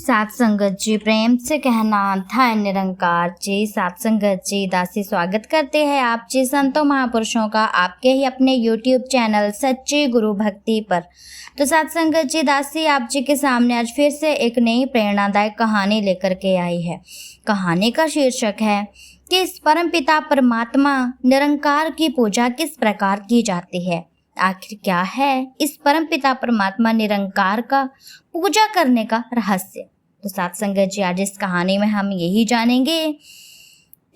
सात संगत जी प्रेम से कहना था निरंकार जी। सात संगत जी दासी स्वागत करते हैं आप जी संतों महापुरुषों का आपके ही अपने YouTube चैनल सच्ची गुरु भक्ति पर। तो सात संगत जी दासी आप जी के सामने आज फिर से एक नई प्रेरणादायक कहानी लेकर के आई है। कहानी का शीर्षक है कि इस परमपिता परमात्मा निरंकार की पूजा किस प्रकार की जाती है। आखिर क्या है इस परमपिता परमात्मा निरंकार का पूजा करने का रहस्य। तो सात संगत जी आज इस कहानी में हम यही जानेंगे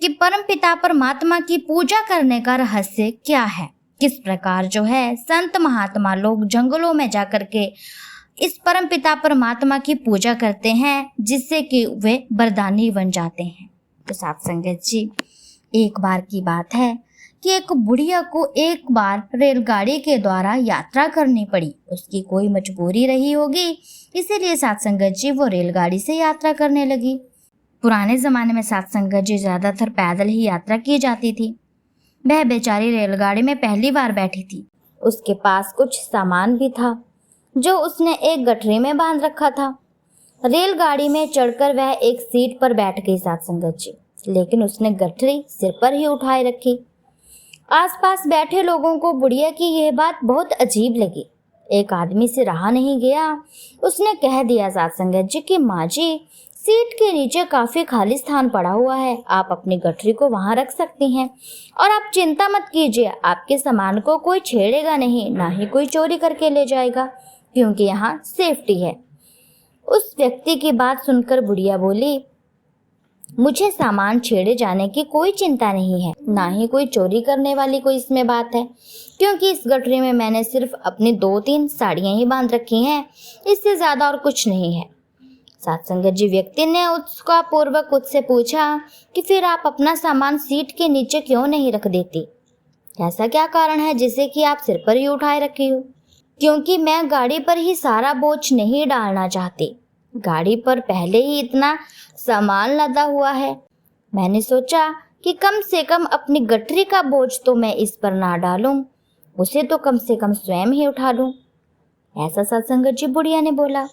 कि परमपिता परमात्मा की पूजा करने का रहस्य क्या है, किस प्रकार जो है संत महात्मा लोग जंगलों में जाकर के इस परमपिता परमात्मा की पूजा करते हैं जिससे कि वे वरदानी बन जाते हैं। तो सात संगत जी एक बार की बात है कि एक बुढ़िया को एक बार रेलगाड़ी के द्वारा यात्रा करनी पड़ी। उसकी कोई मजबूरी रही होगी, इसीलिए सात संगत जी वो रेलगाड़ी से यात्रा करने लगी। पुराने ज़माने में सात संगत जी ज़्यादातर पैदल ही यात्रा की जाती थी। वह बेचारी रेलगाड़ी में पहली बार बैठी थी। उसके पास कुछ सामान भी था जो उसने एक गठरी में बांध रखा था। रेलगाड़ी में चढ़कर वह एक सीट पर बैठ गई सात संगत जी, लेकिन उसने गठरी सिर पर ही उठाए रखी। आसपास बैठे लोगों को बुढ़िया की यह बात बहुत अजीब लगी। एक आदमी से रहा नहीं गया। उसने कह दिया सात संगत जी कि माँ जी, सीट के नीचे काफी खाली स्थान पड़ा हुआ है, आप अपनी गठरी को वहां रख सकती हैं और आप चिंता मत कीजिए, आपके सामान को कोई छेड़ेगा नहीं, ना ही कोई चोरी करके ले जाएगा, क्योंकि यहाँ सेफ्टी है। उस व्यक्ति की बात सुनकर बुढ़िया बोली, मुझे सामान छेड़े जाने की कोई चिंता नहीं है, ना ही कोई चोरी करने वाली कोई इसमें बात है, क्योंकि इस गठरी में मैंने सिर्फ अपनी 2-3 साड़ियां ही बांध रखी हैं, इससे ज्यादा और कुछ नहीं है। सात संगत जी व्यक्ति ने उसका पूर्वक उससे पूछा कि फिर आप अपना सामान सीट के नीचे क्यों नहीं रख देती? ऐसा क्या कारण है जिसे कि आप सिर पर ही उठाए रखी हो? क्योंकि मैं गाड़ी पर ही सारा बोझ नहीं डालना चाहती, गाड़ी पर पहले ही इतना सामान लदा हुआ है। मैंने सोचा कि कम से कम अपनी गठरी का बोझ तो मैं इस पर ना डालूं, उसे तो कम से कम स्वयं ही उठा लूं। ऐसा सात संगत जी बुढ़िया ने बोला।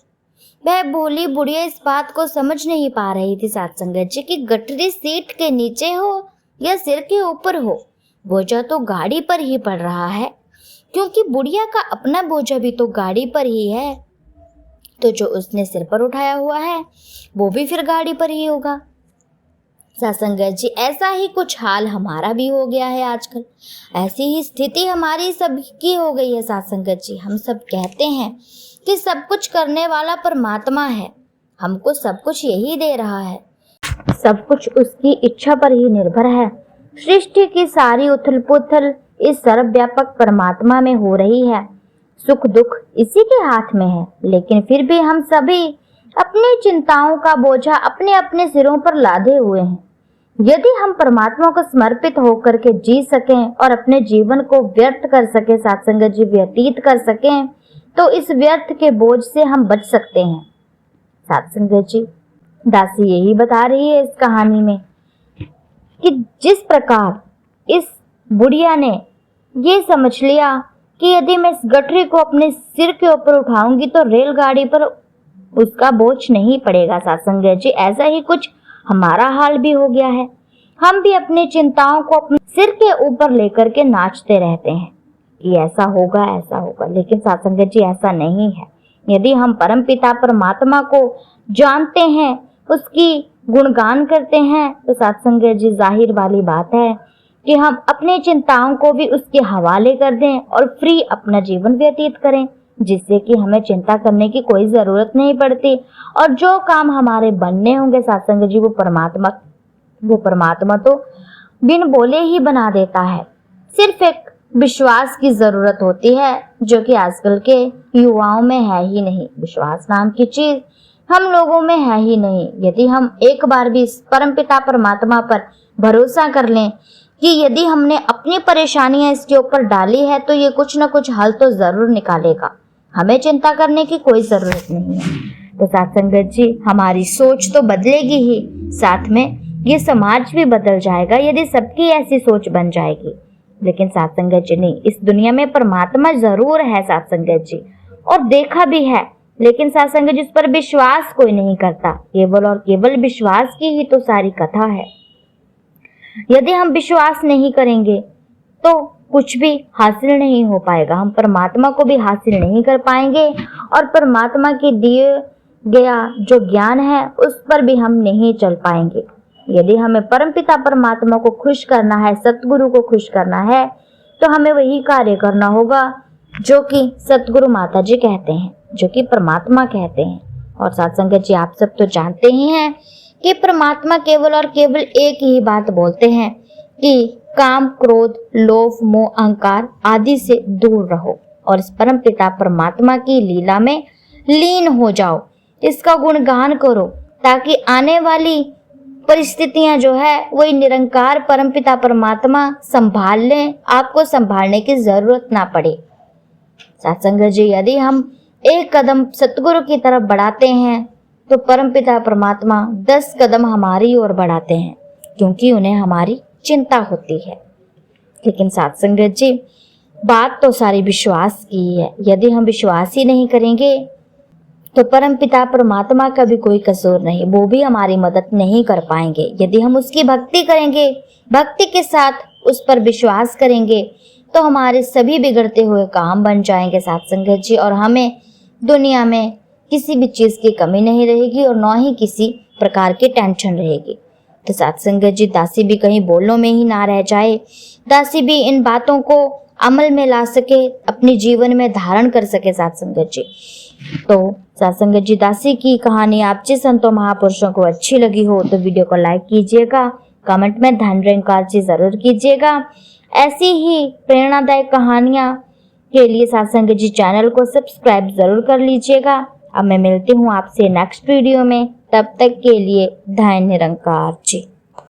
वह बोली बुढ़िया इस बात को समझ नहीं पा रही थी सात संगत जी कि गठरी सीट के नीचे हो या सिर के ऊपर हो, बोझा तो गाड़ी पर ही पड़ रहा है, क्योंकि बुढ़िया का अपना बोझा भी तो गाड़ी पर ही है, तो जो उसने सिर पर उठाया हुआ है वो भी फिर गाड़ी पर ही होगा। सात संगत जी ऐसा ही कुछ हाल हमारा भी हो गया है आजकल, ऐसी ही स्थिति हमारी सबकी हो गई है सात संगत जी। हम सब कहते हैं कि सब कुछ करने वाला परमात्मा है, हमको सब कुछ यही दे रहा है, सब कुछ उसकी इच्छा पर ही निर्भर है। सृष्टि की सारी उथल पुथल इस सर्वव्यापक परमात्मा में हो रही है, सुख दुख इसी के हाथ में है, लेकिन फिर भी हम सभी अपनी चिंताओं का बोझा अपने अपने सिरों पर लादे हुए हैं। यदि हम परमात्मा को समर्पित होकर के जी सकें और अपने जीवन को व्यर्थ कर सके सात संगत जी, व्यतीत कर सकें, तो इस व्यर्थ के बोझ से हम बच सकते हैं। सात संगत जी दासी यही बता रही है इस कहानी में कि जिस प्रकार इस बुढ़िया ने ये समझ लिया कि यदि मैं इस गठरी को अपने सिर के ऊपर उठाऊंगी तो रेलगाड़ी पर उसका बोझ नहीं पड़ेगा। सात संगत जी ऐसा ही कुछ हमारा हाल भी हो गया है। हम भी अपनी चिंताओं को अपने सिर के ऊपर लेकर के नाचते रहते हैं कि ऐसा होगा ऐसा होगा, लेकिन सात संगत जी ऐसा नहीं है। यदि हम परमपिता परमात्मा को जानते हैं, उसकी गुणगान करते हैं, तो सात संगत जी जाहिर वाली बात है कि हम अपनी चिंताओं को भी उसके हवाले कर दें और फ्री अपना जीवन व्यतीत करें, जिससे कि हमें चिंता करने की कोई जरूरत नहीं पड़ती। और जो काम हमारे बनने होंगे सात संगत जी वो परमात्मा तो बिन बोले ही बना देता है। सिर्फ एक विश्वास की जरूरत होती है, जो कि आजकल के युवाओं में है ही नहीं। विश्वास नाम की चीज हम लोगों में है ही नहीं। यदि हम एक बार भी इस परमपिता परमात्मा पर भरोसा कर लें कि यदि हमने अपनी परेशानियां इसके ऊपर डाली है तो ये कुछ ना कुछ हल तो जरूर निकालेगा, हमें चिंता करने की कोई जरूरत नहीं है। तो सात संगत जी हमारी सोच तो बदलेगी ही, साथ में ये समाज भी बदल जाएगा यदि सबकी ऐसी सोच बन जाएगी। लेकिन सात संगत जी नहीं, इस दुनिया में परमात्मा जरूर है सात संगत जी, और देखा भी है लेकिन सत्संग जिस पर विश्वास कोई नहीं करता, केवल और केवल विश्वास की ही तो सारी कथा है। यदि हम विश्वास नहीं करेंगे तो कुछ भी हासिल नहीं हो पाएगा, हम परमात्मा को भी हासिल नहीं कर पाएंगे और परमात्मा के दिए गया जो ज्ञान है उस पर भी हम नहीं चल पाएंगे। यदि हमें परमपिता परमात्मा को खुश करना है, सतगुरु को खुश करना है, तो हमें वही कार्य करना होगा जो कि सतगुरु माता जी कहते हैं, जो कि परमात्मा कहते हैं। और सत्संग जी आप सब तो जानते ही हैं कि परमात्मा केवल और केवल एक ही बात बोलते हैं कि काम, क्रोध, लोभ, मोह, अहंकार आदि से दूर रहो और इस परम पिता परमात्मा की लीला में लीन हो जाओ, इसका गुणगान करो, ताकि आने वाली परिस्थितियां जो है वही निरंकार परमपिता परमात्मा संभाल लें, आपको संभालने की जरूरत ना पड़े। सत्संग जी यदि हम एक कदम सतगुरु की तरफ बढ़ाते हैं तो परमपिता परमात्मा 10 कदम हमारी ओर बढ़ाते हैं, क्योंकि उन्हें हमारी चिंता होती है। लेकिन सत्संग जी बात तो सारी विश्वास की है। यदि हम विश्वास ही नहीं करेंगे तो परमपिता परमात्मा का भी कोई कसूर नहीं, वो भी हमारी मदद नहीं कर पाएंगे। यदि हम उसकी भक्ति करेंगे, भक्ति के साथ उस पर विश्वास करेंगे, तो हमारे सभी बिगड़ते हुए काम बन जाएंगे सत्संग जी, और हमें दुनिया में किसी भी चीज़ की कमी नहीं रहेगी और न ही किसी प्रकार की टेंशन रहेगी। तो सत्संग जी दासी भी कहीं बोलने में ही ना रह जाए, दासी भी इन बातों को अमल में ला सके, अपने जीवन में धारण कर सके सत्संग जी। तो सत्संग जी दासी की कहानी आप जिन संतों महापुरुषों को अच्छी लगी हो तो वीडियो को लाइक कीजिएगा, कमेंट में धन निरंकार जी जरूर कीजिएगा। ऐसी ही प्रेरणादायक कहानियां के लिए सत्संग जी चैनल को सब्सक्राइब जरूर कर लीजिएगा। अब मैं मिलती हूँ आपसे नेक्स्ट वीडियो में, तब तक के लिए धन निरंकार जी।